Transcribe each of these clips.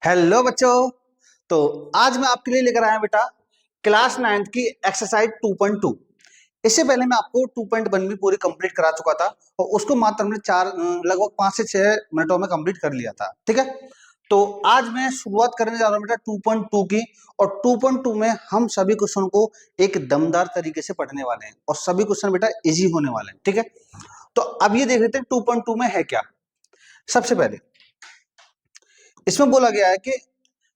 Hello बच्चों। तो आज मैं आपके लिए लेकर आया हूं बेटा क्लास 9th की एक्सरसाइज 2.2। इससे पहले मैं आपको 2.1 भी पूरी कंप्लीट करा चुका था और उसको मात्र हमने लगभग 5 से 6 मिनटों में कंप्लीट कर लिया था। ठीक है, तो आज मैं शुरुआत करने जा रहा हूं बेटा 2.2 की। और 2.2 में हम सभी क्वेश्चन को एक दमदार तरीके से पढ़ने वाले हैं और सभी क्वेश्चन बेटा इजी होने वाले हैं। ठीक है, तो अब ये देख लेते हैं 2.2 में है क्या। सबसे पहले इसमें बोला गया है कि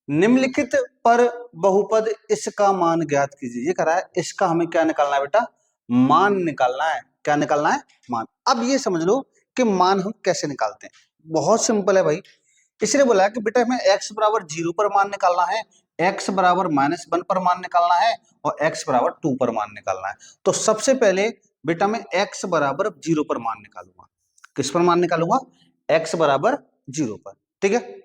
निम्नलिखित पर बहुपद इसका मान ज्ञात कीजिए। ये कह रहा है इसका हमें क्या निकालना है बेटा, मान निकालना है। क्या निकालना है? मान। अब ये समझ लो कि मान हम कैसे निकालते हैं। बहुत सिंपल है भाई। इसलिए बोला है कि बेटा हमें x बराबर 0 पर मान निकालना है, x बराबर -1 पर मान निकालना है और x बराबर 2 पर मान निकालना है। तो सबसे पहले बेटा मैं x बराबर 0 पर मान निकालूंगा। किस पर मान निकालूंगा? x बराबर 0 पर। ठीक है,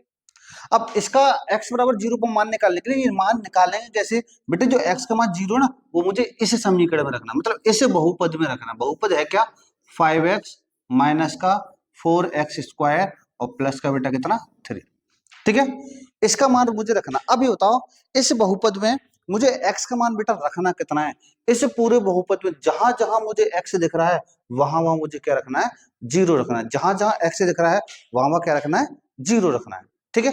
अब इसका x बराबर 0 पर मान निकालने के लिए ये मान निकालेंगे कैसे? बेटे जो x का मान 0 है ना, वो मुझे इस समीकरण में रखना, मतलब इसे बहुपद में रखना। बहुपद है क्या? 5x माइनस का 4x स्क्वायर और प्लस का बेटा कितना 3। ठीक है, इसका मान मुझे रखना। अब ये बताओ इस बहुपद में मुझे x का मान बेटा रखना कितना है? इस पूरे बहुपद में जहां जहां मुझे x दिख रहा है वहां वहां मुझे क्या रखना है? 0 रखना है। जहां जहां x दिख रहा है वहां वहां क्या रखना है? 0 रखना है। ठीक है,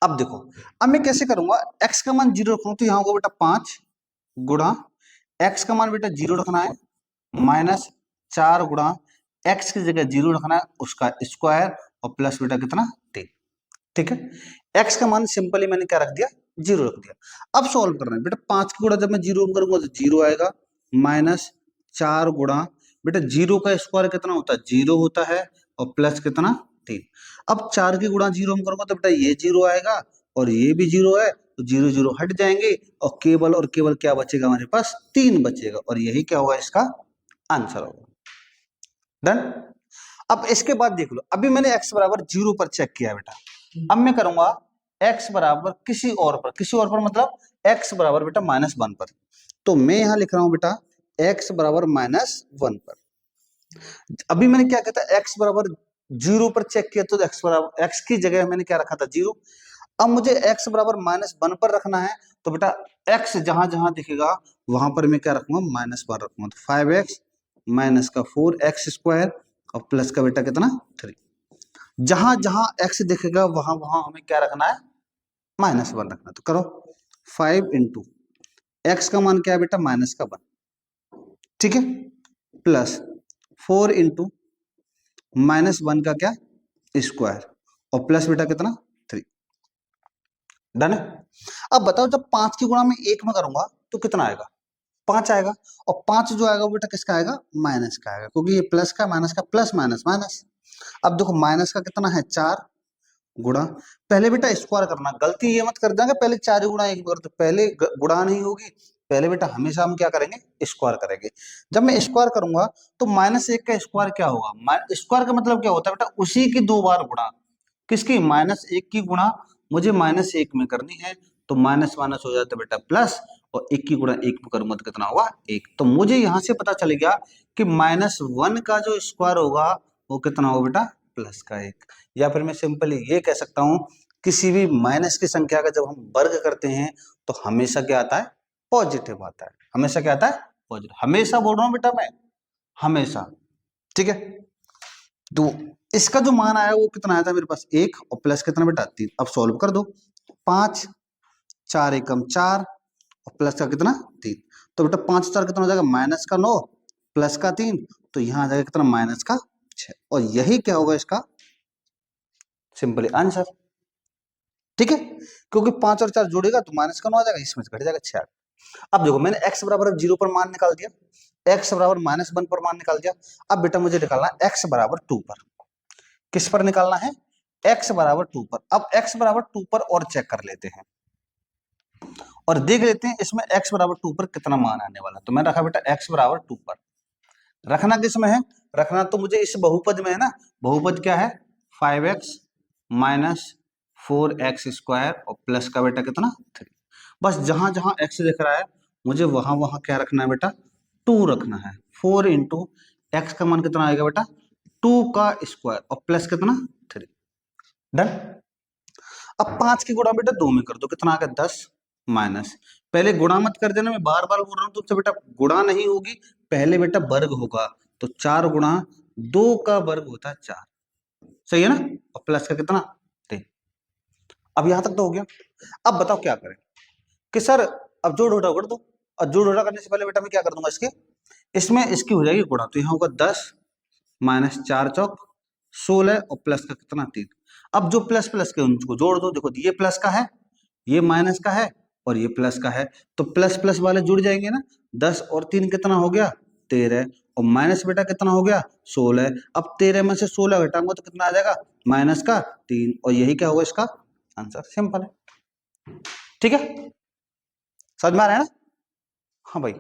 अब देखो, अब मैं कैसे करूंगा? x का मान 0 रखूं तो यहाँ होगा बेटा 5 गुणा x का मान बेटा 0 रखना है माइनस 4 गुणा x की जगह 0 रखना है उसका स्क्वायर और प्लस बेटा कितना 3। ठीक है, x का मान सिंपली मैंने क्या रख दिया? 0 रख दिया। अब सॉल्व करना है बेटा। 5 की गुणा जब मैं 0 करूंगा तो 0 आएगा माइनस 4 गुणा बेटा 0 का स्क्वायर कितना होता है? 0 होता है और प्लस कितना 3। अब 4 की गुणा 0 हम करूंगा तो बेटा ये 0 आएगा और ये भी 0 है, तो 0 0 हट जाएंगे और केवल क्या बचेगा हमारे पास? 3 बचेगा और यही क्या होगा? इसका आंसर होगा। डन। अब इसके बाद देख लो, अभी मैंने x बराबर 0 पर चेक किया बेटा। अब मैं करूंगा x बराबर किसी और पर मतलब x बराबर बेटा -1 पर। तो मैं यहां लिख रहा हूं बेटा x बराबर -1 पर। अभी मैंने क्या कहता है? x बराबर 0 पर चेक किया तो x की जगह मैंने क्या रखा था? 0। अब मुझे x बराबर -1 पर रखना है तो बेटा x जहां जहां दिखेगा वहां पर मैं क्या रखूंगा? -1 रखूंगा। तो 5x माइनस का 4x स्क्वायर और प्लस का बेटा कितना 3। जहां जहां x दिखेगा वहां वहां हमें क्या रखना है? -1 रखना। तो करो 5 इंटू एक्स का मान क्या है बेटा? -1। ठीक है, प्लस 4 इंटू -1 का क्या स्क्वायर और प्लस बेटा कितना 3। डन है। अब बताओ जब 5 की गुणा में 1 में करूंगा तो कितना आएगा? 5 आएगा। और 5 जो आएगा वो बेटा किसका आएगा? माइनस का आएगा, क्योंकि ये प्लस का माइनस का प्लस माइनस माइनस। अब देखो माइनस का कितना है? 4 गुणा, पहले बेटा स्क्वायर करना। गलती ये मत कर देंगे पहले 4 गुणा 1 कर, तो पहले गुणा नहीं होगी, पहले बेटा हमेशा हम क्या करेंगे? स्क्वायर करेंगे। जब मैं स्क्वायर करूंगा तो -1 का स्क्वायर क्या होगा? स्क्वायर का मतलब क्या होता है बेटा? उसी की 2 बार गुणा। किसकी? -1 की गुणा मुझे -1 में करनी है, तो माइनस माइनस हो जाता है बेटा प्लस, और 1 की गुणा 1 में करूंगा तो कितना होगा? 1। तो मुझे यहां से पता चल गया कि -1 का जो स्क्वायर होगा वो कितना होगा बेटा? प्लस का 1। या फिर मैं सिंपली ये कह सकता हूं किसी भी माइनस की संख्या का जब हम वर्ग करते हैं तो हमेशा क्या आता है? पॉजिटिव आता है। हमेशा क्या आता है? पॉजिटिव। हमेशा बोल रहा हूं बेटा मैं, हमेशा। ठीक है, तो इसका जो मान आया वो कितना आया था मेरे पास? 1 और प्लस कितना बेटा 3। अब सॉल्व कर दो। 5 4 एकम 4 और प्लस का कितना 3। तो बेटा 5 4 कितना हो जाएगा? -9 प्लस का 3, तो यहां आ जाएगा कितना? -6। और यही क्या होगा इसका सिंपली आंसर। ठीक है, क्योंकि 5 और 4 जोड़ेगा तो -9 आ जाएगा, इसमें से घट जाएगा 6। अब देखो मैंने x बराबर 0 पर मान निकाल दिया, x बराबर -1 पर मान निकाल दिया। अब बेटा मुझे निकालना है x बराबर 2 पर। किस पर निकालना है? x बराबर 2 पर। अब x बराबर 2 पर और चेक कर लेते हैं और देख लेते हैं इसमें x बराबर 2 पर कितना मान आने वाला। तो मैं रखा बेटा x बराबर 2 पर। रखना किस में है? रखना तो मुझे इस बहुपद में है ना। बहुपद क्या है? 5x माइनस 4x स्क्वायर और प्लस का बेटा कितना 3। बस जहां जहां x दिख रहा है मुझे वहां वहां क्या रखना है बेटा? 2 रखना है। 4 इंटू एक्स का मान कितना आएगा बेटा? 2 का स्क्वायर और प्लस कितना 3। डन। अब 5 की गुणा बेटा 2 में कर दो, कितना आ गया 10 माइनस, पहले गुणा मत कर देना, मैं बार बार बोल रहा हूँ तुमसे बेटा, गुणा नहीं होगी, पहले बेटा वर्ग होगा, तो 4 गुणा 2 का वर्ग होता है 4, सही है ना, और प्लस का कितना 3। अब यहां तक तो हो गया। अब बताओ क्या करें कि सर अब जोड़ घटा कर दो, और जोड़ घटा करने से पहले बेटा मैं क्या कर दूंगा, इसके इसमें इसकी हो जाएगी गुणा, तो यहाँ होगा 10 माइनस 4 चौक 16 और प्लस का कितना 3। अब जो प्लस प्लस के उनको जोड़ दो, देखो ये प्लस का है, ये माइनस का है, और ये प्लस का है, तो प्लस प्लस वाले जुड़ जाएंगे ना, 10 और 3 कितना हो गया 13, और माइनस बेटा कितना हो गया 16। अब 13 में से 16 घटाऊंगा तो कितना आ जाएगा माइनस का 3, और यही क्या होगा इसका आंसर, सिंपल है। ठीक है, समझ में आ रहा है ना? हाँ भाई,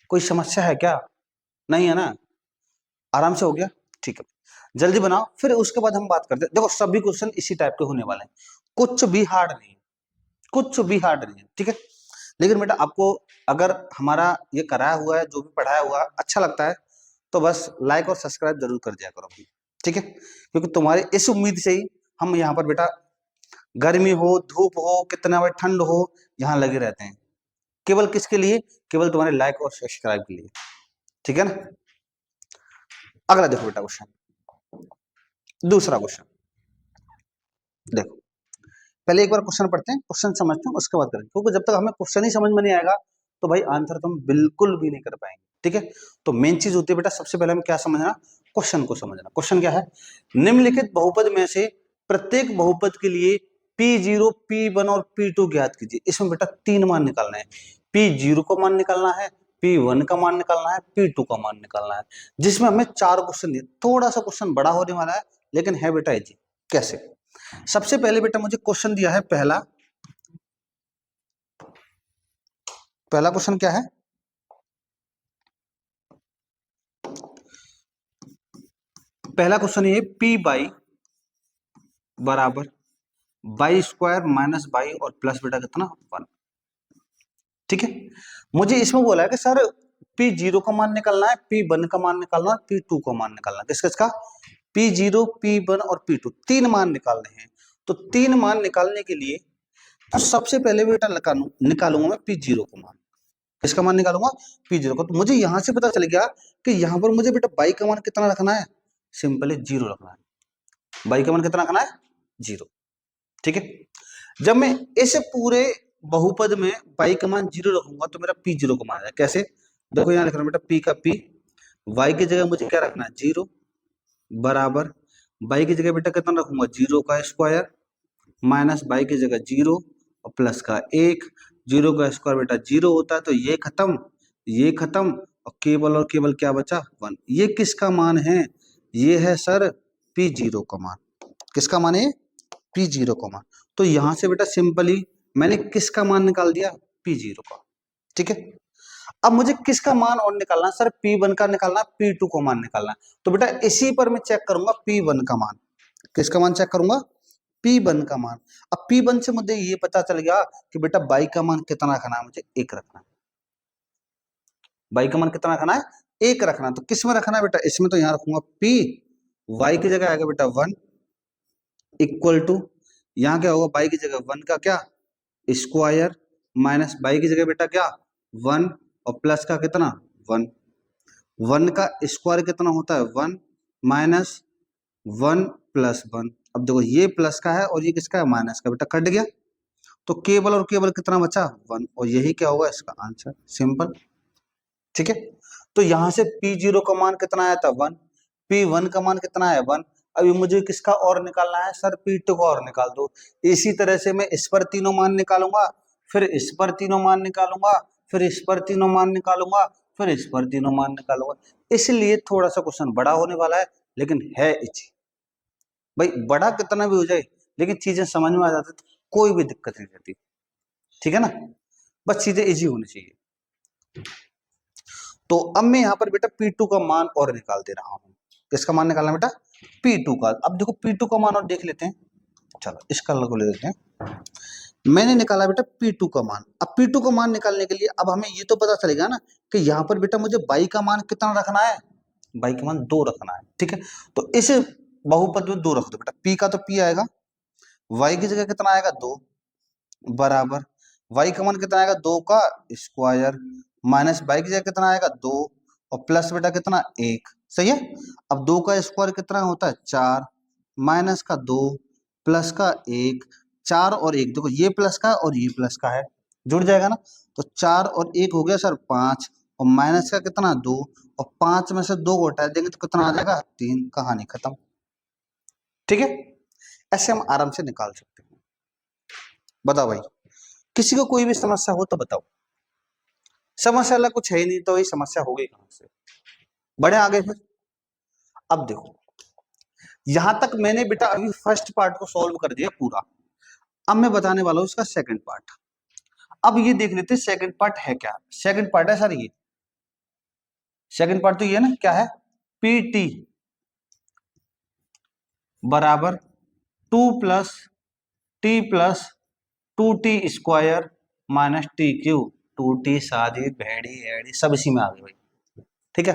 कोई समस्या है क्या? नहीं है ना, आराम से हो गया, ठीक है, जल्दी बनाओ, फिर उसके बाद हम बात करते हैं। देखो सभी क्वेश्चन इसी टाइप के होने वाले हैं, कुछ भी हार्ड नहीं है, कुछ भी हार्ड नहीं है, ठीक है। लेकिन बेटा आपको अगर हमारा ये कराया हुआ है, जो भी पढ़ाया हुआ अच्छा लगता है, तो बस लाइक और सब्सक्राइब जरूर कर दिया करो, ठीक है, क्योंकि तुम्हारी इस उम्मीद से ही हम यहाँ पर बेटा, गर्मी हो धूप हो कितना भी ठंड हो, यहाँ लगे रहते हैं, केवल किसके लिए, केवल तुम्हारे लाइक और सब्सक्राइब के लिए, ठीक है ना। अगला देखो बेटा क्वेश्चन, दूसरा क्वेश्चन देखो, पहले एक बार क्वेश्चन पढ़ते हैं, क्वेश्चन समझते हैं, उसके बाद करेंगे, क्योंकि जब तक हमें क्वेश्चन ही समझ में नहीं आएगा तो भाई आंसर तो हम बिल्कुल भी नहीं कर पाएंगे, ठीक है। तो मेन चीज होती है बेटा, सबसे पहले हमें क्या समझना, क्वेश्चन को समझना। क्वेश्चन क्या है, निम्नलिखित बहुपद में से प्रत्येक बहुपद के लिए P0, P1 और P2 ज्ञात कीजिए। इसमें बेटा 3 मान निकालना है, P0 का मान निकालना है, P1 का मान निकालना है, P2 का मान निकालना है, जिसमें हमें 4 क्वेश्चन दिए। थोड़ा सा क्वेश्चन बड़ा होने वाला है, लेकिन है बेटा जी। कैसे, सबसे पहले बेटा मुझे क्वेश्चन दिया है, पहला क्वेश्चन क्या है, पहला क्वेश्चन ये पी बाई बराबर बाई स्क्वायर माइनस बाई और प्लस बेटा कितना 1, ठीक है। मुझे इसमें बोला है कि सर P0 का मान निकालना है, P1 का मान निकालना है, P2 का मान निकालना है, किसका किसका, P0, P1 और P2, 3 मान निकालने हैं। तो 3 मान निकालने के लिए तो सबसे पहले बेटा निकालूंगा मैं P0 का मान, किसका मान निकालूंगा P0 का। तो मुझे यहां से पता चल गया कि यहां पर मुझे बेटा बाई का मान कितना रखना है, सिंपली 0 रखना है, बाई का मान कितना रखना है 0, ठीक है। जब मैं इस पूरे बहुपद में बाई का मान 0 रखूंगा तो मेरा P0 का मान आएगा, कैसे, देखो यहाँ लिख रहा हूं बेटा, P का P, y की जगह मुझे क्या रखना है 0, बराबर बाई की जगह बेटा कितना रखूंगा 0 का स्क्वायर, माइनस बाई की जगह 0 और प्लस का 1, 0 का स्क्वायर बेटा 0 होता है, तो ये खत्म, ये खत्म, और केवल क्या बचा 1। ये किसका मान है, ये है सर P0 का मान, किसका मान है P0 का मान। तो यहां से बेटा सिंपली मैंने किसका मान निकाल दिया P0 का, ठीक है। अब मुझे किसका मान और निकालना है सर, P1 का निकालना, P2 का मान निकालना है। तो बेटा इसी पर मैं चेक करूंगा P1 का मान, किसका मान चेक करूंगा P1 का मान। अब P1 से मुझे ये पता चल गया कि बेटा बाई का मान कितना रखना है, मुझे 1 रखना है, बाई का मान कितना रखना है 1 रखना है। तो किस में रखना है बेटा, इसमें तो यहां रखूंगा P, y की जगह आएगा बेटा 1 इक्वल टू, यहाँ क्या होगा बाई की जगह 1 का क्या स्क्वायर, माइनस बाई की जगह बेटा क्या 1 और प्लस का कितना 1, 1 का स्क्वायर कितना होता है 1, माइनस 1 प्लस 1। अब देखो ये प्लस का है और ये किसका है माइनस का, बेटा कट गया, तो केवल और केवल कितना बचा 1, और यही क्या होगा इसका आंसर, सिंपल, ठीक है। तो यहां से P0 का मान कितना आया था 1, P1 का मान कितना है 1। अभी मुझे किसका और निकालना है सर, P2 का और निकाल दो। इसी तरह से मैं इस पर तीनों मान निकालूंगा, फिर इस पर तीनों मान निकालूंगा, फिर इस पर तीनों मान निकालूंगा, फिर इस पर तीनों मान निकालूंगा। इसलिए थोड़ा सा क्वेश्चन बड़ा होने वाला है, लेकिन है इजी। भाई बड़ा कितना भी हो जाए, लेकिन चीजें समझ में आ जाती तो कोई भी दिक्कत नहीं रहती, ठीक है ना, बस चीजें इजी होनी चाहिए। तो अब मैं यहाँ पर बेटा P2 का मान और निकाल दे रहा हूं, किसका मान निकालना बेटा P2 का। अब देखो P2 का मान और देख लेते हैं, चलो इस कलर को ले लेते हैं। मैंने निकाला बेटा P2 का मान। अब P2 का मान निकालने के लिए अब हमें ये तो पता चलेगा ना कि यहाँ पर बेटा मुझे बाई का मान कितना रखना है, बाई का मान 2 रखना है, ठीक है। तो इस बहुपद में 2 रख दो बेटा, P का तो P आएगा, y की जगह कितना आएगा 2 बराबर y का मान कितना आएगा 2 का स्क्वायर माइनस y की जगह कितना आएगा 2 और प्लस बेटा कितना 1। सही है। अब 2 का स्क्वायर कितना होता है 4 माइनस का 2 प्लस का 1 4 और 1 देखो ये प्लस का और ये प्लस का है जुड़ जाएगा ना। तो 4 और 1 हो गया सर 5 और माइनस का कितना 2 और 5 में से 2 को हटा देंगे तो कितना आ जाएगा 3। कहानी खत्म। ठीक है ऐसे हम आराम से निकाल सकते हैं। बताओ भाई किसी को कोई भी समस्या हो तो बताओ। समस्या वाला कुछ है ही नहीं तो ये समस्या हो गई कहां से। बढ़े आगे फिर। अब देखो यहां तक मैंने बेटा अभी फर्स्ट पार्ट को सॉल्व कर दिया पूरा। अब मैं बताने वाला हूं इसका सेकंड पार्ट। अब ये देख लेते हैं सेकंड पार्ट है क्या। सेकंड पार्ट है सर ये सेकंड पार्ट तो ये ना क्या है पी टी बराबर 2 plus T plus 2t square minus T cube 2t शादी भेड़ी एड़ी सब इसी में आ गई भाई। ठीक है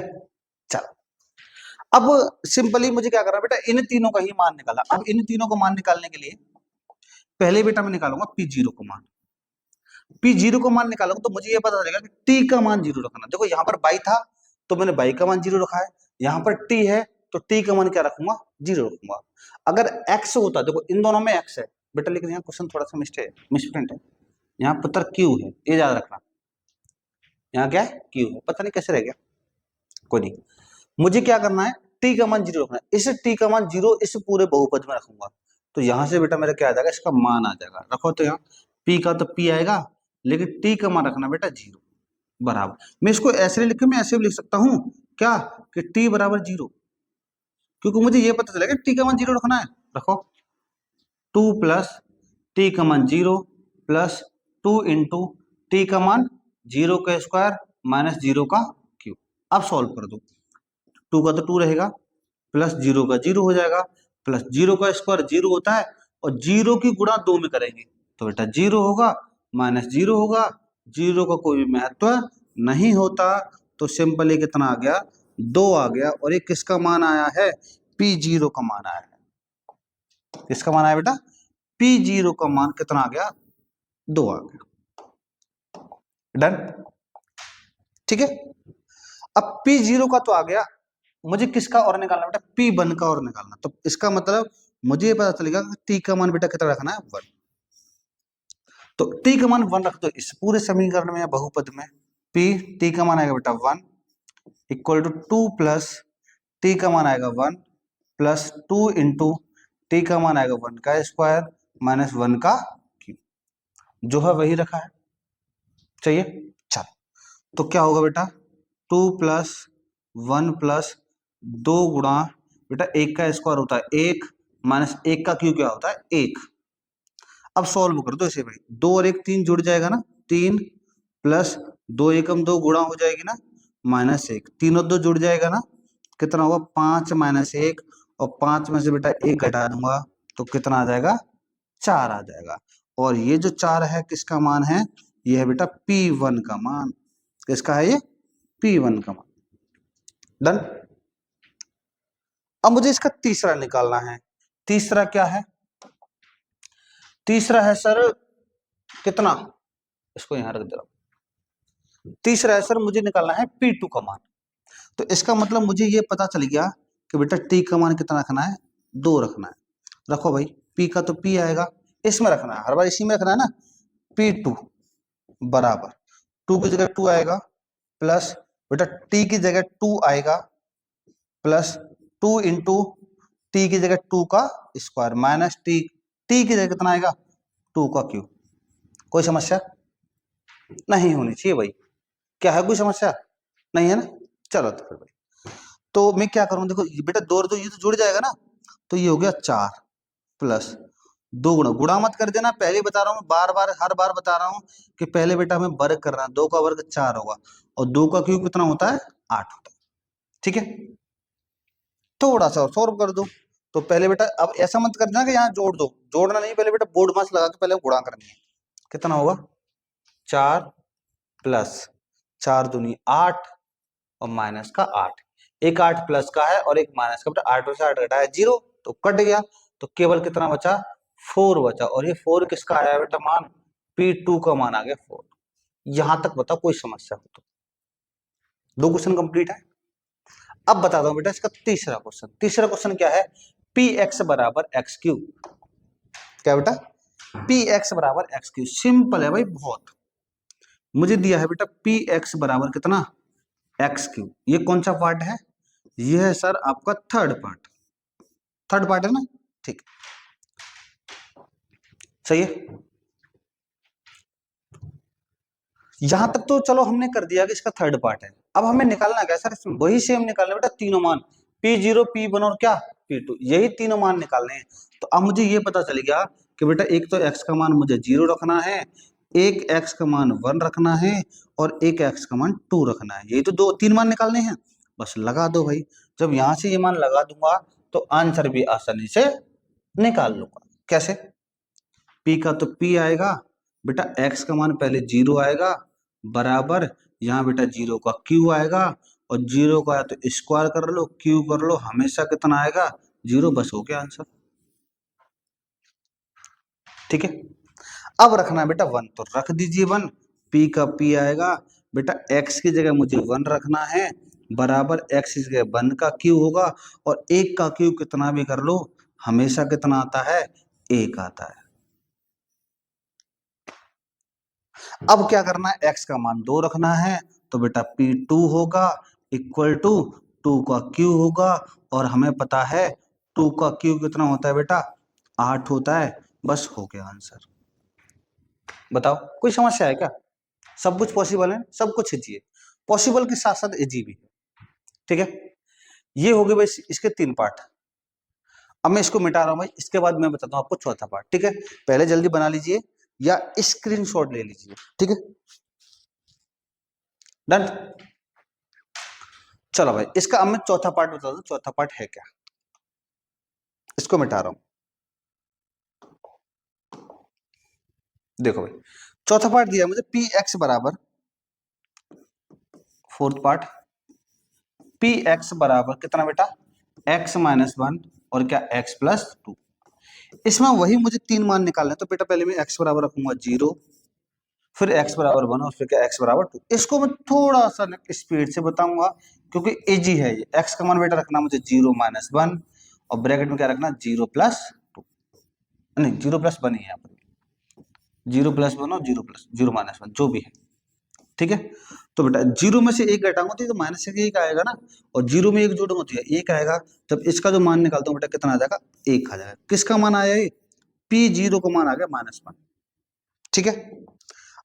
चलो अब सिंपली मुझे क्या करना बेटा इन तीनों का ही मान निकाला। अब इन तीनों को मान निकालने के लिए पहले बेटा मैं निकालूंगा p0 को मान। p0 को मान निकालूंगा तो मुझे ये पता चलेगा कि t का मान 0 रखना। देखो यहाँ पर y था तो मैंने y का मान 0 रखा है। यहाँ पर t है तो t का मान क्या रखूंगा 0 रखूंगा। अगर x होता देखो इन दोनों में x है बेटा लेकिन यहाँ क्वेश्चन थोड़ा सा मिसप्रिंट है। यहाँ पुत्र q है ये याद रखना। यहाँ क्या है q है पता नहीं कैसे रह गया कोई नहीं। मुझे क्या करना है t का मान 0 रखना है। इस t का मान 0 इस पूरे बहुपद में रखूंगा तो यहां से बेटा मेरा क्या आ जाएगा इसका मान आ जाएगा। रखो तो यहाँ p का तो p आएगा लेकिन t का मान रखना बेटा 0 बराबर। मैं इसको ऐसे लिख मैं ऐसे भी लिख सकता हूं क्या कि t बराबर 0 क्योंकि मुझे ये पता चलेगा t का मान 0 रखना है। रखो 2 प्लस टी का मान 0 प्लस 2 इंटू टी का मान 0 का स्क्वायर माइनस 0 का क्यूब। अब सॉल्व कर दो 2 का तो 2 रहेगा प्लस 0 का 0 हो जाएगा प्लस 0 का स्क्वायर 0 होता है और 0 की गुणा 2 में करेंगे तो बेटा 0 होगा माइनस 0 होगा 0 का कोई भी महत्व नहीं होता तो सिंपली कितना आ गया 2 आ गया। और ये किसका मान आया है p0 का मान आया है। किसका मान आया बेटा p0 का मान कितना आ गया 2 आ गया। डन ठीक है। अब p0 का तो आ गया मुझे किसका और निकालना बेटा p1 का और निकालना। तो इसका मतलब मुझे ये पता चलेगा कि t का मान बेटा कितना रखना है 1। तो t का मान 1 रख दो इस पूरे समीकरण में या बहुपद में t का मान आएगा बेटा 1 इक्वल टू 2 प्लस t का मान आएगा 1 प्लस 2 इंटू टी का मान आएगा 1 का स्क्वायर माइनस 1 का क्यूब जो है वही रखा है। चाहिए चल तो क्या होगा बेटा 2 प्लस 1 प्लस 2 गुणा बेटा 1 का स्क्वायर होता है 1 माइनस 1 का क्यूब क्या होता है 1। अब सॉल्व कर दो इसे भाई 2 और 1 3 जुड़ जाएगा ना 3 प्लस 2 एकम 2 गुणा हो जाएगी ना माइनस 1 3 और 2 जुड़ जाएगा ना कितना होगा 5 माइनस 1 और 5 में से बेटा 1 घटा दूंगा तो कितना आ जाएगा 4 आ जाएगा। और ये जो 4 है किसका मान है ये है बेटा P1 का मान। किसका है ये P1 का मान। डन। अब मुझे इसका तीसरा निकालना है। तीसरा क्या है तीसरा है सर कितना इसको यहां रख दे रहा हूं। तीसरा है सर मुझे निकालना है P2 का मान। तो इसका मतलब मुझे ये पता चल गया कि बेटा t का मान कितना रखना है 2 रखना है। रखो भाई p का तो p आएगा इसमें रखना है हर बार इसी में रखना है ना P2 बराबर 2 की जगह 2 आएगा प्लस बेटा t की जगह 2 आएगा प्लस 2 इंटू टी की जगह 2 का स्क्वायर माइनस टी की जगह कितना आएगा 2 का क्यूब। कोई समस्या नहीं होनी चाहिए भाई। क्या है कोई समस्या नहीं है ना। चलो तो फिर भाई तो मैं क्या करूं देखो बेटा 2 और 2 ये तो जुड़ जाएगा ना तो ये हो गया 4 प्लस 2 गुणा गुणा मत कर देना पहले बता रहा हूँ बार बार हर बार बता रहा हूँ कि पहले बेटा हमें वर्ग करना है 2 का वर्ग 4 होगा और 2 का क्यूब कितना होता है 8 होता है। ठीक है थोड़ा सा और सॉल्व कर दो। तो पहले बेटा अब ऐसा मत करना कि यहाँ जोड़ दो जोड़ना नहीं पहले बेटा बोर्ड मास लगा के पहले गुणा करनी है। कितना होगा 4 प्लस 4 दूनी 8 और माइनस का 8 एक 8 प्लस का है और एक माइनस का बेटा 8 में से 8 घटाया 0 तो कट गया तो केवल कितना बचा 4 बचा, और ये 4 किसका आया बेटा मान, P2 का मान आ गया 4। यहां तक बताओ कोई समस्या हो तो। दो क्वेश्चन कंप्लीट है। अब बताता हूं बेटा इसका तीसरा क्वेश्चन। तीसरा क्वेश्चन क्या है, पी एक्स बराबर एक्स क्यू। क्या बेटा, पी एक्स बराबर एक्स क्यू। सिंपल है भाई बहुत। मुझे दिया है बेटा पी एक्स बराबर कितना, एक्स क्यू। ये कौन सा पार्ट है, ये है सर आपका थर्ड पार्ट। थर्ड पार्ट है ना, ठीक, सही है। यहां तक तो चलो हमने कर दिया कि इसका थर्ड पार्ट है। अब हमें निकालना क्या सर, इसमें वही सेम निकालना बेटा, तीनों मान P0 P1 और क्या P2, यही तीनों मान निकालने हैं। तो अब मुझे ये पता चल गया कि बेटा एक तो x का मान मुझे 0 रखना है, एक x का मान 1 रखना है, और एक x का मान 2 रखना है। यही तो दो तीन मान निकालने हैं, बस लगा दो भाई। जब यहां से ये मान लगा दूंगा तो आंसर भी आसानी से निकाल लूंगा। कैसे, P का तो P आएगा बेटा, x का मान पहले 0 आएगा, बराबर यहाँ बेटा 0 का Q आएगा, और 0 का तो स्क्वायर कर लो, Q कर लो, हमेशा कितना आएगा 0, बस हो गया आंसर। ठीक है, अब रखना है बेटा 1, तो रख दीजिए 1। P का P आएगा बेटा, x की जगह मुझे 1 रखना है, बराबर x की जगह 1 का Q होगा, और 1 का Q कितना भी कर लो, हमेशा कितना आता है, 1 आता है। अब क्या करना है, x का मान 2 रखना है, तो बेटा P2 होगा इक्वल टू 2 का Q होगा, और हमें पता है 2 का Q कितना होता है बेटा, 8 होता है। बस हो गया आंसर। बताओ कोई समस्या है क्या, सब कुछ पॉसिबल है, सब कुछ इजी है, पॉसिबल के साथ साथ इजी भी है। ठीक है, ये हो गए भाई इसके 3 पार्ट। अब मैं इसको मिटा रहा हूं भाई, इसके बाद मैं बताता हूं आपको चौथा पार्ट। ठीक है, पहले जल्दी बना लीजिए या स्क्रीनशॉट ले लीजिए। ठीक है, डन। चलो भाई, इसका अब मैं चौथा पार्ट बता दूं, चौथा पार्ट है क्या, इसको मिटा रहा हूं। देखो भाई, चौथा पार्ट दिया मुझे पी एक्स बराबर, फोर्थ पार्ट, पी एक्स बराबर कितना बेटा, एक्स माइनस 1 और क्या एक्स प्लस 2। इसमें वही मुझे 3 मान निकालने, तो बेटा पहले मैं एक्स बराबर रखूंगा 0, फिर एक्स बराबर 1 और फिर क्या एक्स बराबर 2। इसको मैं थोड़ा सा स्पीड से बताऊंगा क्योंकि इजी है ये। एक्स का मान बेटा रखना मुझे 0 माइनस 1, और ब्रैकेट में क्या रखना 0 प्लस 2, नहीं 0 प्लस 1 ही है यहाँ पर, 0 प्लस 1 और 0 प्लस 0 माइनस 1 जो भी है। ठीक है, तो बेटा 0 में से 1 घटाऊंगा तो माइनस से 1 आएगा ना, और 0 में 1 जोड़ूंगा तो 1 आएगा। जब इसका जो मान निकालता हूँ बेटा कितना आ जाएगा, 1 आ जाएगा। किसका मान आया ये, P0 का मान आ गया -1। ठीक है,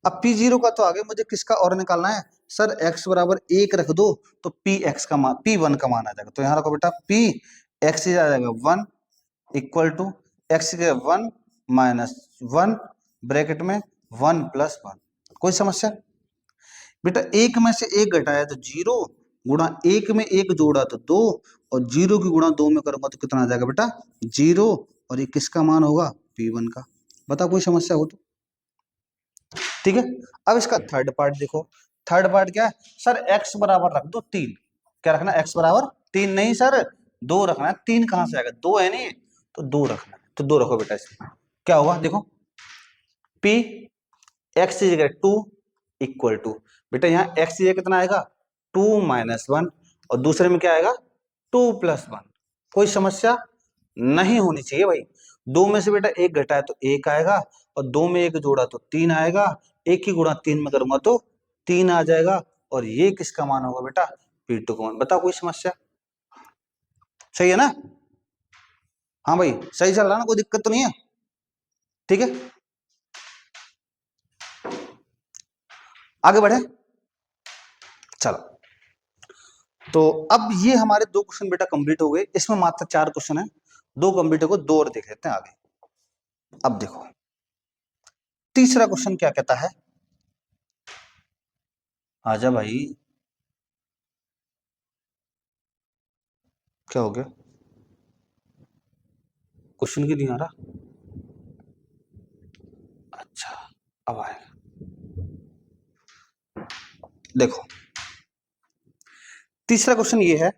अब P0 का तो आगे मुझे किसका और निकालना है, सर x बराबर 1 रख दो तो Px का मान P1 का मान आ जाएगा। तो यहाँ रखो बेटा Px आ जाएगा 1 इक्वल टू x के 1 माइनस 1 ब्रैकेट में 1 प्लस 1। कोई समस्या बेटा, एक में से 1 घटाया तो 0, गुणा 1 में 1 जोड़ा तो 2, और 0 की गुणा 2 में करूंगा तो कितना आ जाएगा बेटा 0, और ये किसका मान होगा P1 का। बता कोई समस्या हो तो। ठीक है, अब इसका थर्ड पार्ट देखो। थर्ड पार्ट क्या है, सर x बराबर रख दो 3। क्या रखना, x बराबर 3 नहीं सर 2 रखना है। 3 कहां से आएगा, 2 है नहीं, तो 2 रखना है, तो 2 रखो बेटा। इसमें क्या होगा देखो, p x की जगह 2 इक्वल टू, बेटा यहाँ x की जगह कितना आएगा 2 माइनस 1, और दूसरे में क्या आएगा 2 प्लस 1। कोई समस्या नहीं होनी चाहिए भाई। 2 में से बेटा 1 घटाए तो 1 आएगा, और 2 में 1 जोड़ा तो 3 आएगा, 1 की गुणा 3 में करूंगा तो 3 आ जाएगा, और ये किसका मान होगा बेटा P2 का मान। बताओ कोई समस्या, सही है ना। हाँ भाई सही चल रहा ना, कोई दिक्कत तो नहीं है। ठीक है, आगे बढ़े। चलो, तो अब ये हमारे 2 क्वेश्चन बेटा कंप्लीट हो गए। इसमें मात्र 4 क्वेश्चन है, 2 कंप्लीट हो गए, 2 और देख लेते हैं आगे। अब देखो तीसरा क्वेश्चन क्या कहता है, आजा भाई, क्या हो गया, क्वेश्चन क्यों नहीं आ रहा। अच्छा, अब आएगा। देखो तीसरा क्वेश्चन ये है,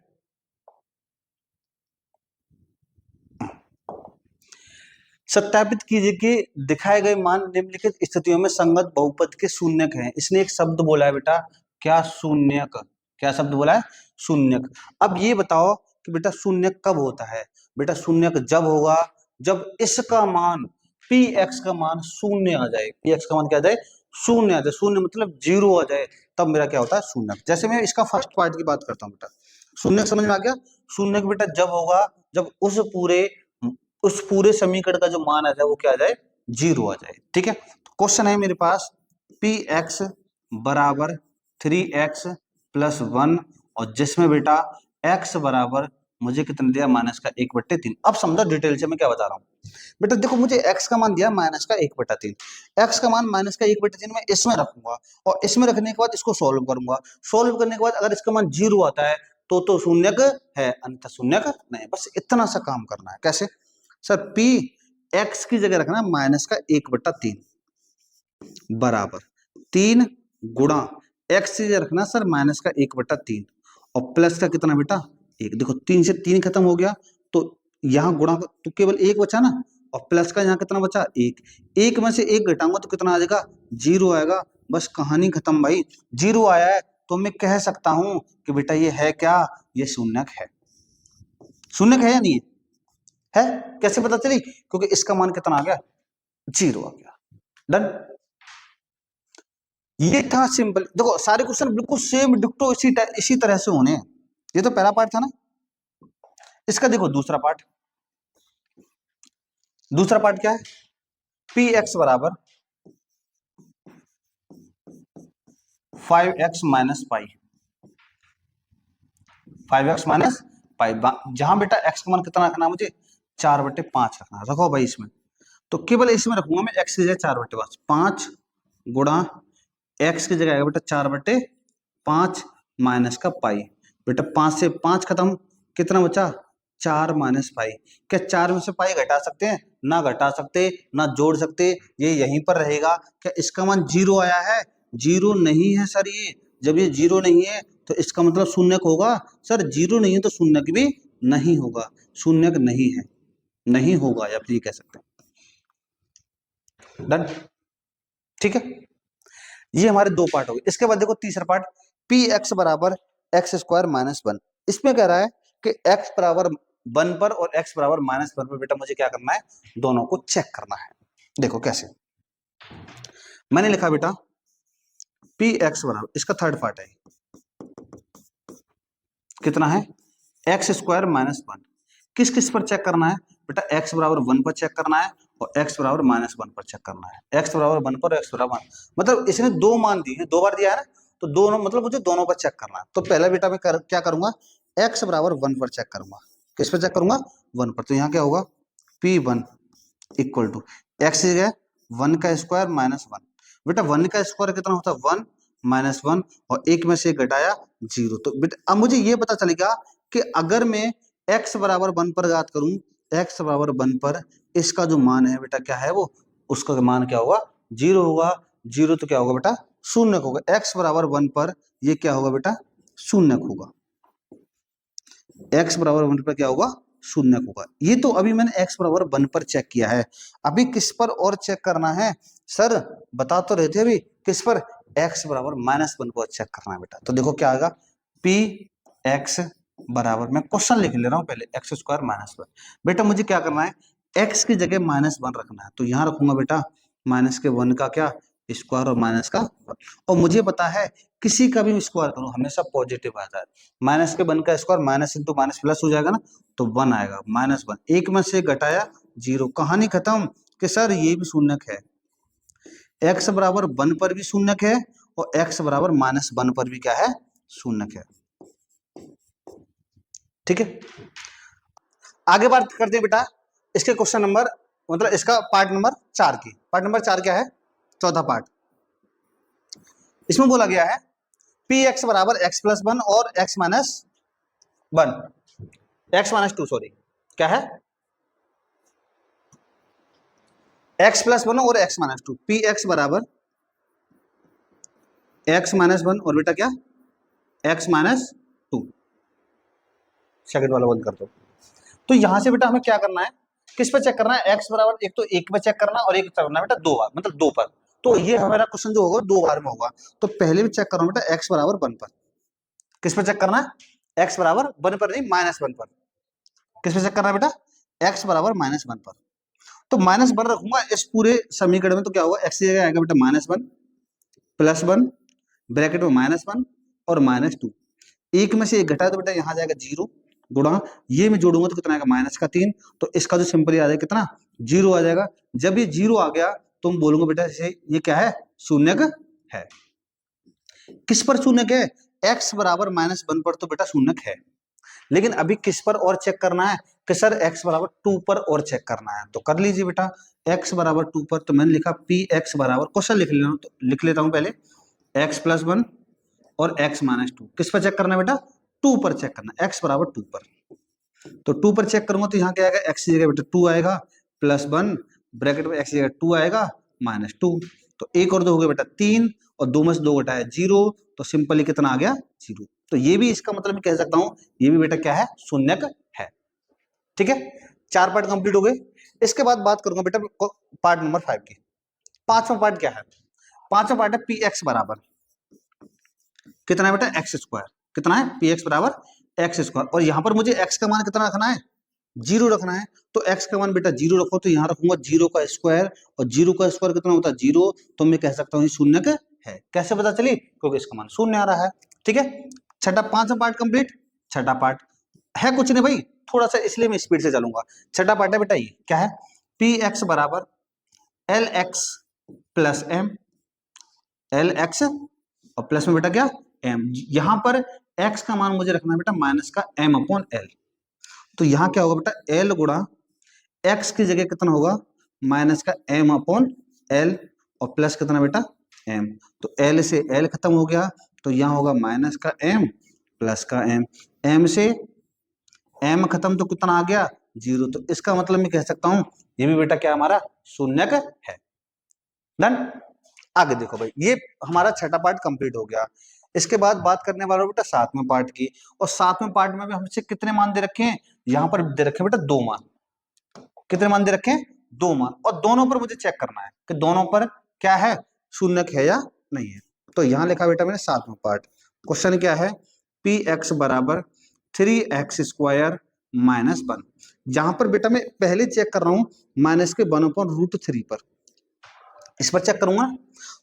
सत्यापित कीजिए कि दिखाए गए मान निम्नलिखित स्थितियों में संगत बहुपद के शून्यक हैं। इसने एक शब्द बोला है बेटा, क्या? शून्यक। क्या शब्द बोला है? शून्यक। अब ये बताओ कि बेटा शून्यक कब होता है? बेटा शून्यक जब होगा जब इसका मान पी एक्स का मान शून्य आ जाए। पी एक्स का मान क्या आ जाए? शून्य आ जाए। शून्य मतलब जीरो आ जाए, तब मेरा क्या होता है? शून्यक। जैसे मैं इसका फर्स्ट पार्ट की बात करता हूँ बेटा, शून्यक समझ में आ गया? शून्यक बेटा जब होगा जब उस पूरे समीकरण का जो मान आ जाए वो क्या आ जाए? जीरो आ जाए। ठीक है, क्वेश्चन है मेरे पास पी एक्स बराबर 3x प्लस 1, और जिसमें बेटा x बराबर मुझे कितना दिया? -1/3। अब समझो डिटेल से मैं क्या बता रहा हूँ। बेटा देखो, मुझे x का मान दिया -1/3। x का मान -1/3 मैं इसमें रखूंगा, और इसमें रखने के बाद इसको सॉल्व करूंगा। सॉल्व करने के बाद अगर इसका मान जीरो आता है तो शून्यक है, अन्यथा शून्यक नहीं। बस इतना सा काम करना है। कैसे सर? पी एक्स की जगह रखना -1/3 बराबर 3 गुणा एक्स की जगह रखना सर -1/3, और प्लस का कितना बेटा? 1। देखो 3 से 3 खत्म हो गया, तो यहाँ गुणा तो केवल 1 बचा ना, और प्लस का यहाँ कितना बचा? 1। 1 में से 1 घटाऊंगा तो कितना आ जाएगा? 0 आएगा। बस कहानी खत्म भाई। 0 आया है तो मैं कह सकता हूं कि बेटा ये है क्या? ये शून्यक है। शून्यक है या नहीं है? कैसे पता चली? क्योंकि इसका मान कितना आ गया? 0 आ गया। डन। ये था सिंपल। देखो सारे क्वेश्चन बिल्कुल सेम डिक्टो इसी तरह से होने हैं। ये तो पहला पार्ट था ना। इसका देखो दूसरा पार्ट। दूसरा पार्ट क्या है? पी एक्स बराबर 5x minus pi. 5x minus pi, जहां बेटा x का मान कितना रखना है मुझे? 4/5 रखना है। रखो भाई इसमें, तो केवल इसमें रखूंगा मैं x की जगह 4/5 गुणा x की जगह आएगा बेटा 4/5 माइनस का पाई। बेटा 5 से 5 खत्म, कितना बचा? 4 माइनस पाई। क्या 4 में से पाई घटा सकते हैं? ना घटा सकते ना जोड़ सकते, ये यहीं पर रहेगा। क्या इसका मान 0 आया है? 0 नहीं है सर। ये जब ये 0 नहीं है तो इसका मतलब शून्यक होगा। सर 0 नहीं है तो शून्यक भी नहीं होगा। शून्यक नहीं है, नहीं होगा, आप ये कह सकते हैं। डन। ठीक है, ये हमारे दो पार्ट हो गए। इसके बाद देखो तीसरा पार्ट, पी एक्स बराबर एक्स स्क्वायर माइनस 1। इसमें कह रहा है कि एक्स बराबर 1 पर और एक्स बराबर -1 पर बेटा मुझे क्या करना है? दोनों को चेक करना है। देखो कैसे। मैंने लिखा बेटा पी एक्स बराबर, इसका थर्ड पार्ट है, कितना है? X square minus 1। किस किस पर चेक करना है बेटा? एक्स बराबर 1 पर चेक करना है, और एक्स बराबर -1 पर चेक करना है। एक्स बराबर 1 पर, एक्स बराबर 1, मतलब इसने दो मान दिए हैं, 2 बार दिया है ना, तो दोनों मतलब मुझे दोनों पर चेक करना है। तो पहला बेटा मैं क्या करूंगा? एक्स बराबर 1 पर चेक करूंगा। किस पर चेक करूंगा? 1 पर। तो यहाँ क्या होगा? P1 इक्वल टू एक्स की जगह 1 का स्क्वायर माइनस 1। बेटा 1 का स्क्वायर कितना होता है? 1 -1, और एक में से घटाया 0। तो बेटा अब मुझे ये पता चलेगा कि अगर मैं x बराबर 1 पर याद करूं, x बराबर 1 पर इसका जो मान है बेटा क्या है? वो उसका मान क्या होगा? 0 होगा। 0 तो क्या होगा बेटा? शून्य होगा। x बराबर 1 पर ये क्या होगा बेटा? शून्य होगा। x बराबर 1 पर क्या होगा? शून्य होगा। ये तो अभी मैंने x बराबर 1 पर चेक किया है। अभी किस पर और चेक करना है सर? बता तो रहे थे अभी। किस पर? x बराबर -1 पर चेक करना है बेटा। तो देखो क्या आएगा? पी एक्स बराबर, मैं क्वेश्चन लिख ले रहा हूं पहले, एक्स स्क्वायर माइनस 1। बेटा मुझे क्या करना है? x की जगह -1 रखना है, तो यहां रखूंगा बेटा -1 का क्या स्क्वायर, और माइनस का 1। और मुझे पता है किसी का भी स्क्वायर करो हमेशा पॉजिटिव आता है। -1 का square minus into minus plus हो जाएगा ना, तो 1 आएगा। -1, एक में से घटाया 0, कहानी खत्म। कि सर ये भी शून्यक है। x बराबर 1 पर भी शून्यक है, और x बराबर -1 पर भी क्या है? शून्यक है। ठीक है, आगे बात करते हैं बेटा इसके क्वेश्चन नंबर, मतलब इसका पार्ट नंबर 4 की। पार्ट नंबर 4 क्या है? चौथा पार्ट। इसमें बोला गया है पी एक्स बराबर x प्लस 1 और x minus 1, x minus 2 sorry, क्या है? x प्लस 1 और x माइनस 2। पी एक्स बराबर x माइनस 1 और बेटा क्या? x minus 2। सेकंड वाला बंद कर दो। तो यहां से बेटा हमें क्या करना है? किस पे चेक करना है? एक्स बराबर एक तो एक पे चेक करना और एक करना है बेटा दो बार, मतलब दो पर। तो ये हमारा क्वेश्चन जो होगा दो बार में होगा। तो पहले भी चेक करो बेटा एक्स बराबर वन पर। किस पे चेक करना है? एक्स बराबर वन पर नहीं, माइनस वन पर। किस पे चेक करना है बेटा? एक्स बराबर माइनस वन पर। तो माइनस वन रखूंगा इस पूरे समीकरण में, तो क्या होगा? एक्स की जगह आएगा बेटा minus one, plus one, bracket में माइनस वन और माइनस टू। एक में से एक घटा तो बेटा यहाँ जाएगा जीरो, गुणा ये में जोड़ूंगा तो कितना आएगा? माइनस का तीन। तो इसका जो सिंपली आ जाएगा कितना? जीरो आ जाएगा। जब ये जीरो आ गया तुम बोलोगे बेटा जैसे ये क्या है? शून्यक है। किस पर शून्यक है? एक्स बराबर माइनस वन पर तो बेटा शून्यक है। लेकिन अभी किस पर और चेक करना है? कि सर एक्स बराबर टू पर और चेक करना है। तो कर लीजिए बेटा एक्स बराबर टू पर। तो मैंने लिखा पी एक्स बराबर, क्वेश्चन लिख लेना, तो लिख लेता हूं पहले, एक्स प्लस वन और एक्स माइनस टू। किस पर चेक करना है बेटा? टू पर चेक करना है, एक्स बराबर टू पर। तो टू पर चेक करूंगा तो यहाँ क्या आएगा? एक्स की जगह बेटा टू आएगा, प्लस वन, ब्रैकेट में एक्स की जगह टू आएगा, माइनस टू। तो एक और दो हो गया बेटा तीन, और दो में से दो घटाया जीरो, तो सिंपली कितना आ गया? जीरो। तो ये भी इसका मतलब मैं कह सकता हूं ये भी बेटा क्या है? शून्यक है। ठीक है, चार पार्ट कंप्लीट हो गए। इसके बाद बात करूंगा बेटा पार्ट नंबर 5 की। पांचवा पार्ट क्या है? पांचवा पार्ट है पी एक्स बराबर कितना है बेटा? X square. कितना है? पी एक्स बराबर एक्स स्क्वायर। और यहां पर मुझे एक्स का मान कितना रखना है? जीरो रखना है। तो एक्स का मान बेटा जीरो रखो, तो यहां रखूंगा जीरो का स्क्वायर, और जीरो का स्क्वायर कितना होता है? जीरो। तो मैं कह सकता हूँ ये शून्य है। कैसे पता चली? क्योंकि इसका मान शून्य आ रहा है। ठीक है, छठा पांचवा पार्ट कंप्लीट। छठा पार्ट है कुछ नहीं भाई, थोड़ा सा इसलिए मैं स्पीड से चलूंगा। छठा पार्ट है बेटा ये क्या है? पी एक्स बराबर L X plus M. L X और प्लस में बेटा क्या? एम। यहां पर एक्स का मान मुझे रखना है बेटा माइनस का एम अपॉन एल। तो यहां क्या होगा बेटा? एल गुणा एक्स की जगह कितना होगा? माइनस का एम अपॉन एल, और प्लस कितना बेटा? एम। तो एल से एल खत्म हो गया, तो यहां होगा माइनस का एम प्लस का एम। एम से एम खत्म तो कितना आ गया? जीरो। तो इसका मतलब मैं कह सकता हूं ये भी बेटा क्या हमारा? शून्यक है। डन। आगे देखो भाई, ये हमारा छठा पार्ट कंप्लीट हो गया। इसके बाद बात करने वाला हूं बेटा सातवें पार्ट की। और सातवें पार्ट में भी हमसे कितने मान दे रखे हैं? यहां पर दे रखे हैं बेटा दो मान। कितने मान दे रखे हैं? दो मान। और दोनों पर मुझे चेक करना है कि दोनों पर क्या है? शून्यक है या नहीं है। तो यहां लिखा बेटा मैंने सातवां पार्ट। क्वेश्चन क्या है? पी एक्स बराबर three x square minus one. जहां पर बेटा मैं पहले चेक कर रहा हूं माइनस के वन अपॉन रूट थ्री पर, इस पर चेक करूंगा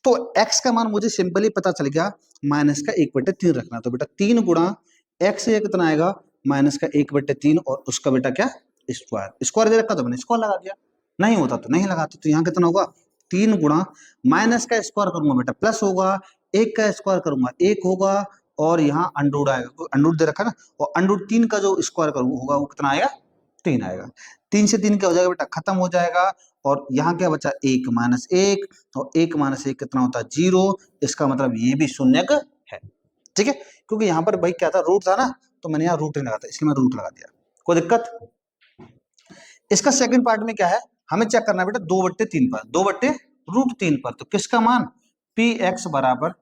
तो x का मान मुझे सिंपली पता चल गया, माइनस का एक बटे तीन रखना। तो बेटा तीन गुणा एक्स ये कितना आएगा? माइनस का एक बटे तीन, और उसका बेटा क्या? स्क्वायर। स्क्वायर दे रखा तो मैंने स्क्वायर लगा दिया, नहीं होता तो नहीं लगाते। तो यहाँ कितना होगा? तीन गुणा माइनस का स्क्वायर करूंगा बेटा प्लस होगा, एक का स्क्वायर करूंगा एक होगा, और यहाँ अंडरूट आएगा, अंडरूट दे रखा ना, और अंडरूट तीन का जो स्क्वायर करूंगा होगा वो कितना आएगा? तीन आएगा। तीन से तीन क्या हो जाएगा बेटा? खत्म हो जाएगा। और यहाँ क्या बचा? एक माइनस एक, और एक माइनस एक कितना होता है? जीरो। इसका मतलब ये भी शून्यक है। ठीक है, क्योंकि यहाँ पर भाई क्या था? रूट था ना, तो मैंने यहाँ रूट नहीं लगाता, इसलिए मैं रूट लगा दिया। कोई दिक्कत? इसका सेकंड पार्ट में क्या है? हमें चेक करना है बेटा दो बट्टे तीन पर, दो बट्टे रूट तीन पर। तो किसका मान? पी एक्स बराबर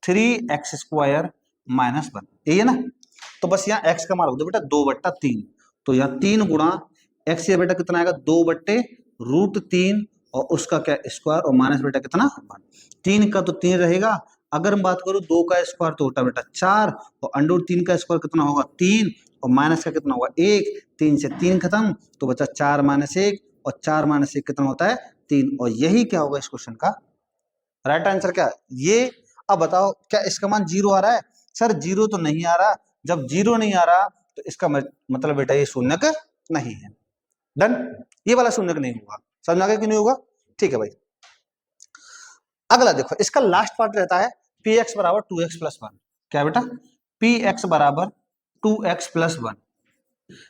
three x square minus one, यही है ना। तो बस यहाँ एक्स का मान रख दो बेटा दो बट्टा तीन। तो यहाँ तीन गुणा एक्स ये बेटा कितना आएगा? दो बट्टे रूट तीन, और उसका क्या? स्क्वायर, और माइनस बेटा कितना? वन। तीन का तो तीन रहेगा। अगर हम बात करूं दो का स्क्वायर तो होता बेटा चार, और अंडर तीन का स्क्वायर कितना होगा? तीन, और माइनस का कितना होगा? एक। तीन से तीन खत्म, तो बचा चार माइनस एक, और चार माइनस एक कितना होता है? तीन। और यही क्या होगा इस क्वेश्चन का राइट आंसर? क्या ये? अब बताओ क्या इसका मान जीरो आ रहा है? सर जीरो तो नहीं आ रहा। जब जीरो नहीं आ रहा तो इसका मतलब बेटा ये शून्यक नहीं है। डन। ये वाला शून्यक नहीं होगा। समझ आ गया कि नहीं होगा? ठीक है भाई। अगला देखो, इसका लास्ट पार्ट रहता है पी एक्स बराबर टू एक्स प्लस वन। क्या बेटा? पी एक्स बराबर टू एक्स प्लस वन।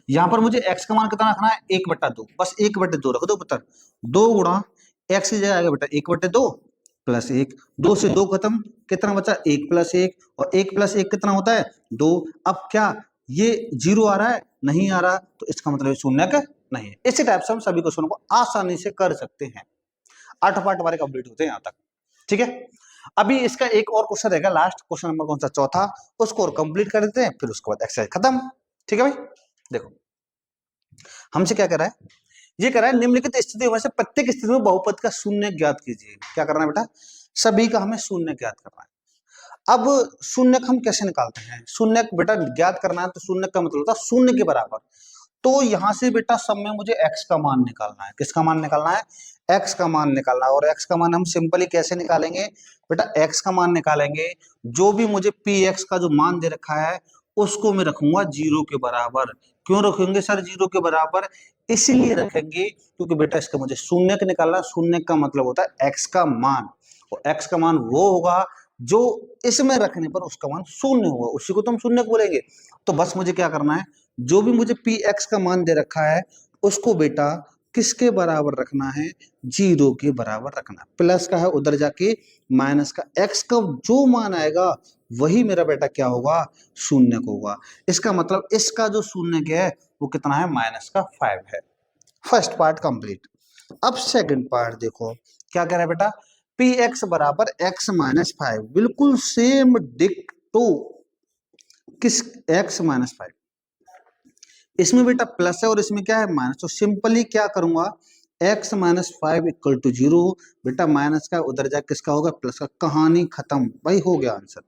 यहां पर मुझे x का मान कितना रखना है? एक बट्टा दो। बस एक बट्टे दो रख दो पुत्र। दो गुणा x की जगह आएगा बेटा एक बट्टे दो प्लस एक। दो से दो खत्म, कितना बचा? एक प्लस एक, और एक प्लस एक कितना होता है? दो। अब क्या ये जीरो आ रहा है? नहीं आ रहा, तो इसका मतलब शून्यक नहीं है। इसी टाइप से हम सभी क्वेश्चनों को आसानी से कर सकते हैं। आठ पार्ट हमारे कंप्लीट होते हैं यहाँ तक। ठीक है, अभी इसका एक और क्वेश्चन रहेगा, लास्ट क्वेश्चन नंबर कौन सा? चौथा। उसको और कंप्लीट कर देते हैं, फिर उसके बाद एक्सरसाइज खत्म। ठीक है भाई, देखो हमसे क्या कह रहा है ये कह रहा है निम्नलिखित स्थितियों में से प्रत्येक स्थिति में बहुपद का शून्य ज्ञात कीजिए। क्या करना है बेटा, सभी का हमें शून्य ज्ञात करना है। अब शून्य हम कैसे निकालते हैं, शून्य बेटा ज्ञात करना है तो शून्य का मतलब होता है शून्य के बराबर। तो यहां से बेटा सब में मुझे x का मान निकालना है। किसका मान निकालना है, x का मान निकालना है। और x का मान हम सिंपली कैसे निकालेंगे बेटा, x का मान निकालेंगे, जो भी मुझे px का जो मान दे रखा है उसको मैं रखूंगा 0 के बराबर। क्यों रखेंगे सर 0 के बराबर, इसलिए रखेंगे क्योंकि बेटा इसका मुझे शून्य का निकालना, शून्य का मतलब होता है x का मान, और x का मान वो होगा जो इसमें रखने पर उसका मान शून्य होगा, उसी को तो हम शून्य बोलेंगे। तो बस मुझे क्या करना है, जो भी मुझे px का मान दे रखा है उसको बेटा किसके बराबर रखना है, 0 के बराबर रखना है। प्लस का है उधर जाके माइनस का, x का जो मान आएगा वही मेरा बेटा क्या होगा, शून्य को होगा। इसका मतलब इसका जो शून्य है वो कितना है, -5 है। First part complete. अब सेकंड पार्ट देखो क्या कह रहा है बेटा, px बराबर x -5, बिल्कुल सेम डिक्टो किस x -5। इसमें बेटा प्लस है और इसमें क्या है माइनस, तो सिंपली क्या करूंगा, x -5 = 0, बेटा माइनस का उधर जाके किसका होगा, प्लस का, कहानी खत्म भाई, हो गया आंसर।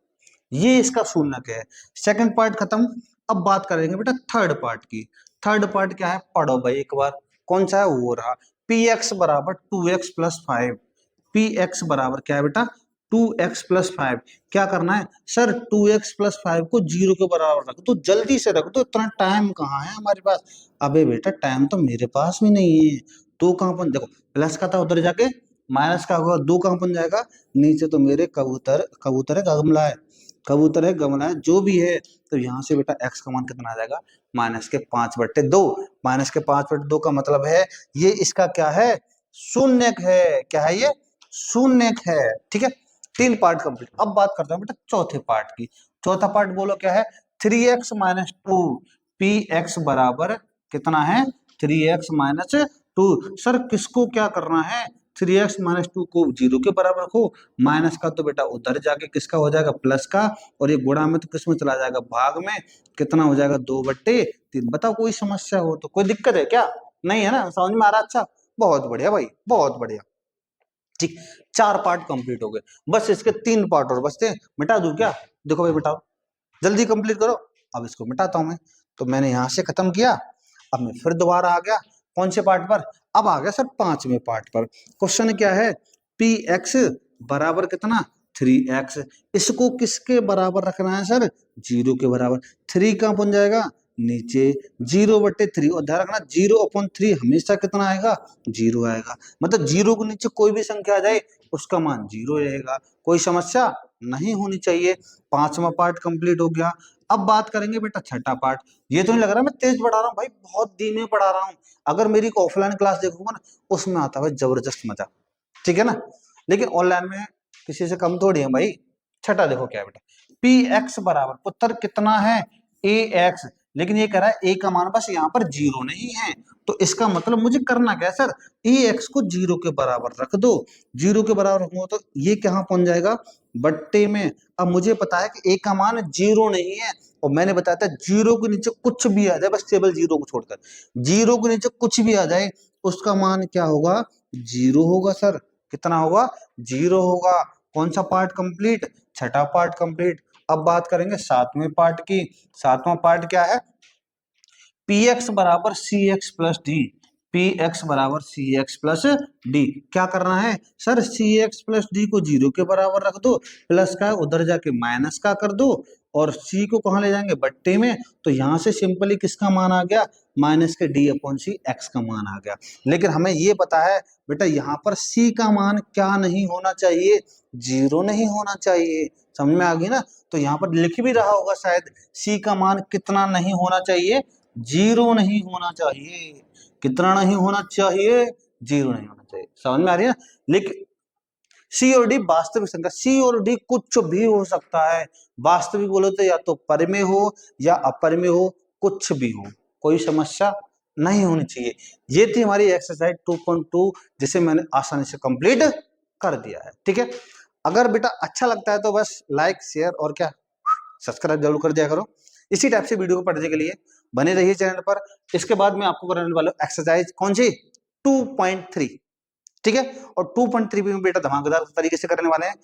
ये इसका शून्य है। सेकंड पार्ट खत्म। अब बात करेंगे बेटा थर्ड पार्ट की। थर्ड पार्ट क्या है, पढ़ो भाई एक बार, कौन सा है, वो रहा px बराबर 2x + 5। px बराबर क्या है बेटा, 2x + 5। क्या करना है सर, 2x + 5 को 0 के बराबर रख दो, जल्दी से रख दो, इतना टाइम कहाँ है हमारे पास। अबे बेटा टाइम तो मेरे पास भी नहीं है। दो कहाँ बन, देखो प्लस का था उधर जाके माइनस का होगा, दो कहाँ बन जाएगा, नीचे तो मेरे कबूतर, कबूतर है गमला है, कबूतर है गमला है, जो भी है। तो यहाँ से बेटा x का मान कितना आ जाएगा, -5/2। -5/2 का मतलब है ये इसका क्या है, शून्य है। क्या है ये, शून्य है। ठीक है, 3 पार्ट कंप्लीट। अब बात करते हैं बेटा चौथे पार्ट की। चौथा पार्ट बोलो क्या है, 3x - 2। px बराबर कितना है, 3x - 2। सर किसको क्या करना है, 3x - 2 को 0 के बराबर रखो, माइनस का तो बेटा उधर जाके किसका हो जाएगा, प्लस का, और ये गुणा में तो किस में चला जाएगा, भाग में, कितना हो जाएगा, 2/3। बताओ कोई समस्या हो तो, कोई दिक्कत है क्या, नहीं है ना, समझ में आ रहा, अच्छा बहुत बढ़िया भाई, बहुत बढ़िया। ठीक, 4 पार्ट कंप्लीट हो गए, बस इसके 3 पार्ट और बचते हैं। मिटा दूं क्या, देखो भाई मिटाओ, जल्दी कंप्लीट करो। अब इसको मिटाता हूं मैं, तो मैंने यहां से खत्म किया, अब मैं फिर दोबारा आ गया कौन से पार्ट पर, अब आ गया सर 5वें पार्ट पर। क्वेश्चन क्या है, px बराबर कितना, 3x। इसको किसके बराबर रखना है सर, 0 के बराबर। 3 कहां बन जाएगा, नीचे, 0/3, और ध्यान रखना 0/3 हमेशा कितना आएगा, 0 आएगा। मतलब 0 के नीचे कोई भी संख्या आ जाए उसका मान 0 रहेगा, कोई समस्या नहीं होनी चाहिए। 5वां पार्ट कंप्लीट हो गया। अब बात करेंगे बेटा छठा पार्ट। ये तो नहीं लग रहा मैं तेज पढ़ा रहा हूँ भाई, बहुत धीमे पढ़ा रहा हूँ। अगर मेरी ऑफलाइन क्लास देखूंगा ना, उसमें आता है जबरदस्त मजा, ठीक है ना, लेकिन ऑनलाइन में किसी से कम थोड़ी है भाई। छठा देखो क्या है बेटा, px बराबर, पुत्र कितना है, ax, लेकिन ये कह रहा है a का मान बस यहाँ पर 0 नहीं है, तो इसका मतलब मुझे करना क्या है सर, ax को 0 के बराबर रख दो। 0 के बराबर रखूंगा तो ये कहाँ पहुंच जाएगा, बट्टे में। अब मुझे पता है कि a का मान 0 नहीं है, और मैंने बताया था 0 के नीचे कुछ भी आ जाए, बस केवल 0 को छोड़कर, 0 के नीचे कुछ भी आ जाए उसका मान क्या होगा, 0 होगा सर। कितना होगा, 0 होगा। कौन सा पार्ट कंप्लीट, छठा पार्ट कंप्लीट। अब बात करेंगे 7वें पार्ट की। 7वां पार्ट क्या है, px बराबर cx प्लस डी। px बराबर cx प्लस डी। क्या करना है सर, cx प्लस डी को 0 के बराबर रख दो, प्लस का उधर जाके माइनस का कर दो, और c को कहाँ ले जाएंगे, बट्टे में। तो यहां से सिंपली किसका मान आ गया, माइनस के d/c x का मान आ गया। लेकिन हमें ये पता है बेटा यहाँ पर c का मान क्या नहीं होना चाहिए, 0 नहीं होना चाहिए। समझ में आ गई ना, तो यहाँ पर लिख भी रहा होगा शायद, c का मान कितना नहीं होना चाहिए, 0 नहीं होना चाहिए। कितना नहीं होना चाहिए, 0 नहीं होना चाहिए। समझ में आ रही है, लेकिन सी और डी वास्तविक संख्या, सी और डी कुछ भी हो सकता है। वास्तविक बोलो तो या तो परिमेय हो या अपरिमेय हो, कुछ भी हो, कोई समस्या नहीं होनी चाहिए। ये थी हमारी एक्सरसाइज 2.2, जिसे मैंने आसानी से कंप्लीट कर दिया है। ठीक है, अगर बेटा अच्छा लगता है तो बस लाइक शेयर और क्या सब्सक्राइब जरूर कर दिया करो। इसी टाइप से वीडियो को पढ़ने के लिए बने रहिए चैनल पर। इसके बाद मैं आपको कराने वाला एक्सरसाइज कौन सी, 2.3, ठीक है। और 2.3 भी बेटा धमाकेदार तरीके से करने वाले हैं।